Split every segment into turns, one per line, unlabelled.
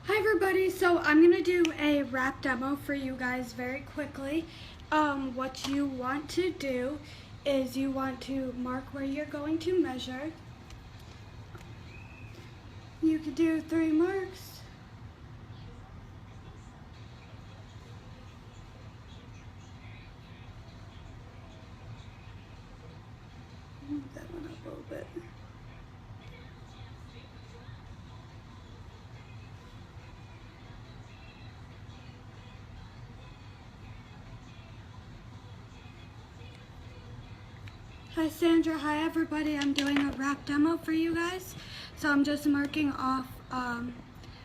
Hi everybody, so I'm going to do a wrap demo for you guys very quickly. What you want to do is you want to mark where you're going to measure. You could do 3 marks. Move that one up a little bit. Hi Sandra, hi everybody. I'm doing a wrap demo for you guys. So I'm just marking off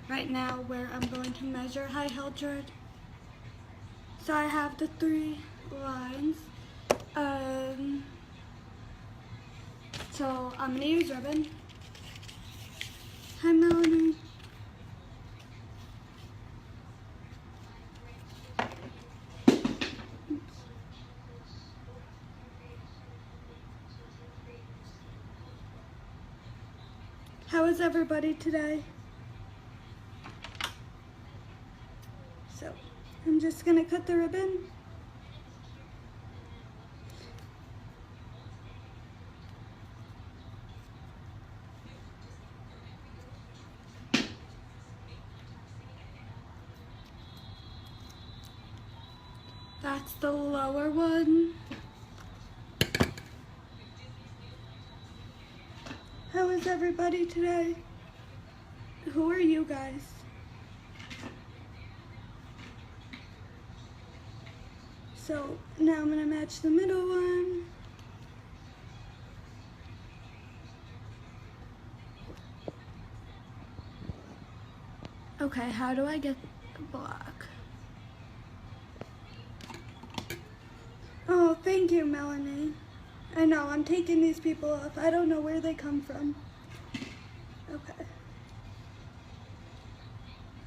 right now where I'm going to measure. Hi Hildred. So I have the 3 lines. So I'm going to use ribbon. Hi Melanie. How is everybody today? So I'm just going to cut the ribbon. That's the lower one. How is everybody today? Who are you guys? So now I'm gonna match the middle one. Okay, how do I get the black? Oh, thank you, Melanie. I know, I'm taking these people off. I don't know where they come from. Okay.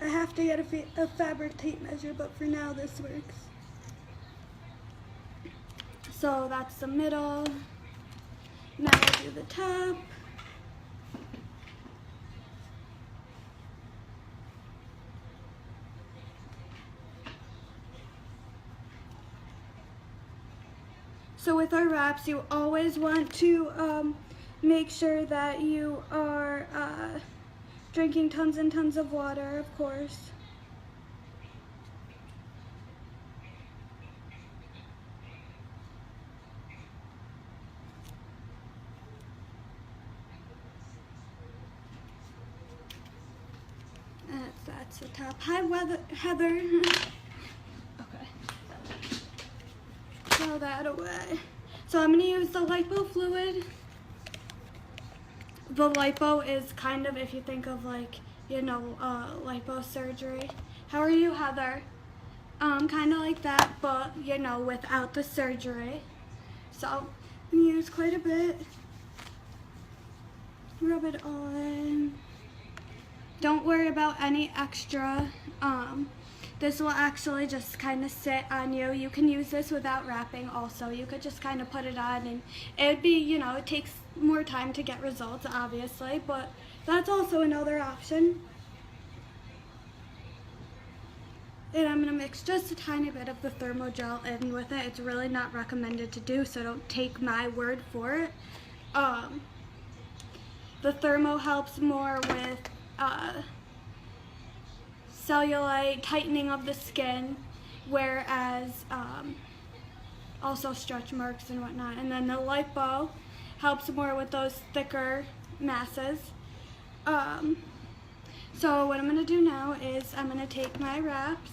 I have to get a fabric tape measure, but for now this works. So that's the middle. Now I'll do the top. So with our wraps, you always want to make sure that you are drinking tons and tons of water, of course. That's the top. Hi, Heather. Okay. Throw that away. So I'm going to use the lipo fluid. The lipo is kind of, if you think of like, you know, liposurgery. How are you, Heather? Kind of like that, but, you know, without the surgery. So I'm going to use quite a bit. Rub it on. Don't worry about any extra. This will actually just kind of sit on you. You can use this without wrapping also. You could just kind of put it on and it'd be, you know, it takes more time to get results, obviously, but that's also another option. And I'm going to mix just a tiny bit of the thermogel in with it. It's really not recommended to do, so don't take my word for it. The thermo helps more with cellulite, tightening of the skin, whereas also stretch marks and whatnot. And then the lipo helps more with those thicker masses. So what I'm going to do now is I'm going to take my wraps.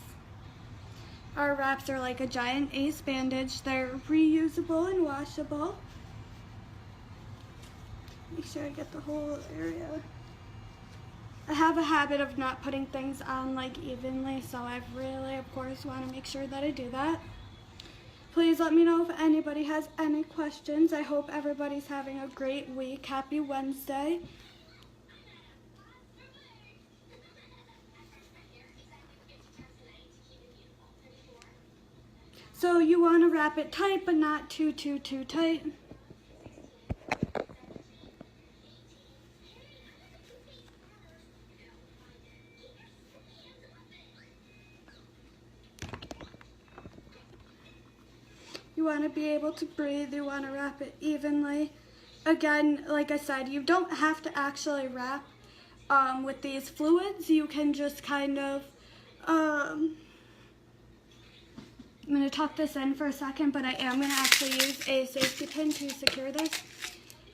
Our wraps are like a giant ace bandage. They're reusable and washable. Make sure I get the whole area. I have a habit of not putting things on like evenly, so I really, of course, want to make sure that I do that. Please let me know if anybody has any questions. I hope everybody's having a great week. Happy Wednesday. So you want to wrap it tight, but not too tight. You want to be able to breathe. You want to wrap it evenly. Again, like I said, you don't have to actually wrap with these fluids. You can just kind of, I'm going to tuck this in for a second, but I am going to actually use a safety pin to secure this.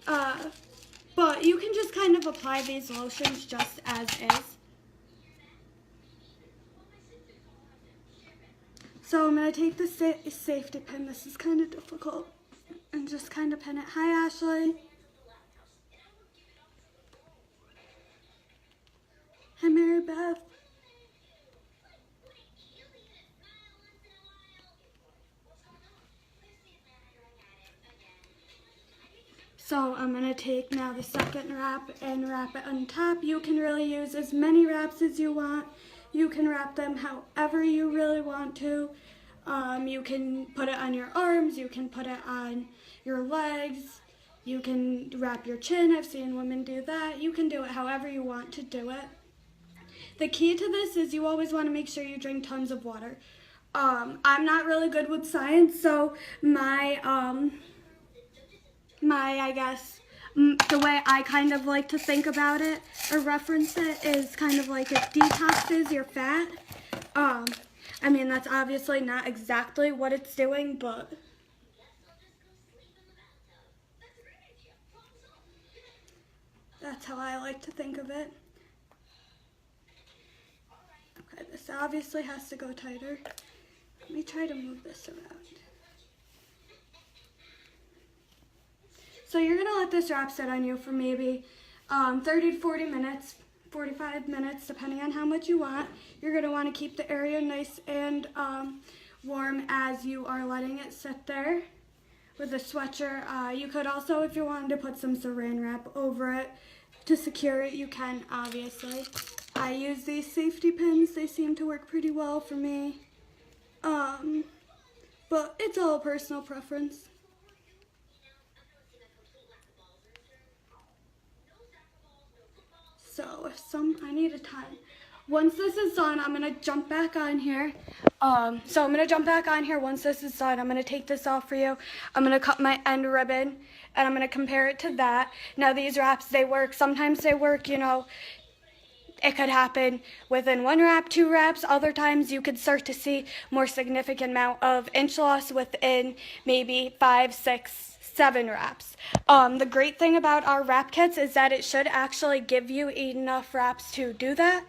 But you can just kind of apply these lotions just as is. So I'm going to take the safety pin, this is kind of difficult, and just kind of pin it. Hi, Ashley. Hi, Mary Beth. So I'm going to take now the second wrap and wrap it on top. You can really use as many wraps as you want. You can wrap them however you really want to. You can put it on your arms, you can put it on your legs, you can wrap your chin. I've seen women do that. You can do it however you want to do it. The key to this is you always want to make sure you drink tons of water. I'm not really good with science, so I guess, the way I kind of like to think about it or reference it is kind of like it detoxes your fat. I mean, that's obviously not exactly what it's doing, but that's how I like to think of it. Okay, this obviously has to go tighter. Let me try to move this around. So you're going to let this wrap sit on you for maybe 30 to 40 minutes, 45 minutes, depending on how much you want. You're going to want to keep the area nice and warm as you are letting it sit there with a sweatshirt. You could also, if you wanted to put some saran wrap over it to secure it, you can, obviously. I use these safety pins. They seem to work pretty well for me. But it's all a personal preference. So I need a time. Once this is done, I'm going to jump back on here. Once this is done, I'm going to take this off for you. I'm going to cut my end ribbon, and I'm going to compare it to that. Now, these wraps, they work. Sometimes they work, you know, it could happen within 1 wrap, 2 wraps. Other times, you could start to see more significant amount of Inchloss within maybe 5, 6, 7 wraps. The great thing about our wrap kits is that it should actually give you enough wraps to do that.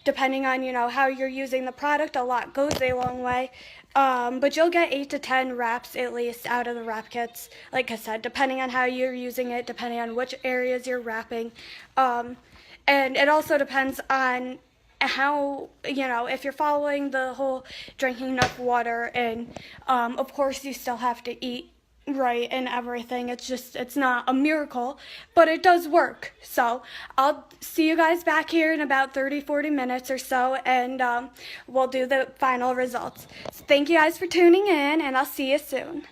Depending on, you know, how you're using the product, a lot goes a long way. But you'll get 8 to 10 wraps at least out of the wrap kits. Like I said, depending on how you're using it, depending on which areas you're wrapping. And it also depends on how, you know, if you're following the whole drinking enough water, and of course you still have to eat right and everything. It's not a miracle, but it does work. So I'll see you guys back here in about 30-40 minutes or so, and we'll do the final results. So thank you guys for tuning in, and I'll see you soon.